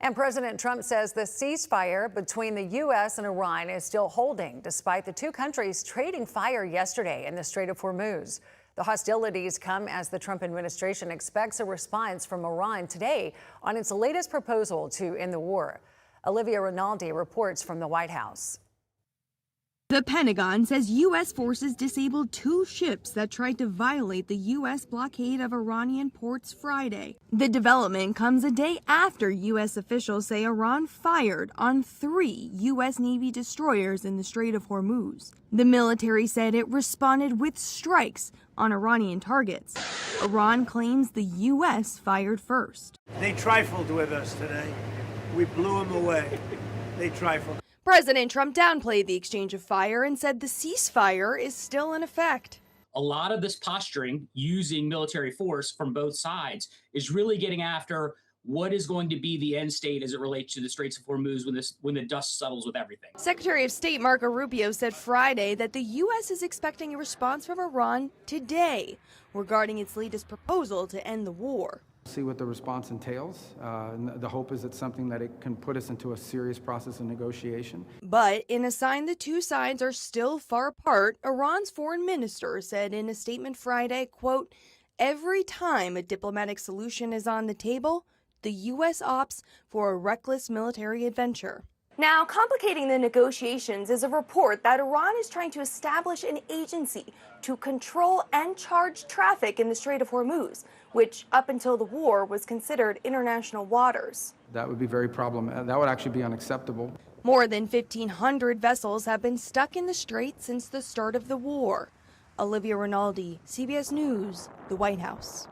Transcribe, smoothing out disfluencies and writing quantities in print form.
And President Trump says the ceasefire between the U.S. and Iran is still holding, despite the two countries trading fire yesterday in the Strait of Hormuz. The hostilities come as the Trump administration expects a response from Iran today on its latest proposal to end the war. Olivia Rinaldi reports from the White House. The Pentagon says U.S. forces disabled two ships that tried to violate the U.S. blockade of Iranian ports Friday. The development comes a day after U.S. officials say Iran fired on 3 U.S. Navy destroyers in the Strait of Hormuz. The military said it responded with strikes on Iranian targets. Iran claims the U.S. fired first. They trifled with us today. We blew them away. They trifled. President Trump downplayed the exchange of fire and said the ceasefire is still in effect. A lot of this posturing using military force from both sides is really getting after what is going to be the end state as it relates to the Straits of Hormuz when the dust settles with everything. Secretary of State Marco Rubio said Friday that the U.S. is expecting a response from Iran today regarding its latest proposal to end the war. See what the response entails. The hope is it's something that it can put us into a serious process of negotiation. But in a sign the two sides are still far apart, Iran's foreign minister said in a statement Friday, quote, "Every time a diplomatic solution is on the table, the U.S. opts for a reckless military adventure." Now, complicating the negotiations is a report that Iran is trying to establish an agency to control and charge traffic in the Strait of Hormuz, which up until the war was considered international waters. That would be very problematic. That would actually be unacceptable. More than 1,500 vessels have been stuck in the strait since the start of the war. Olivia Rinaldi, CBS News, the White House.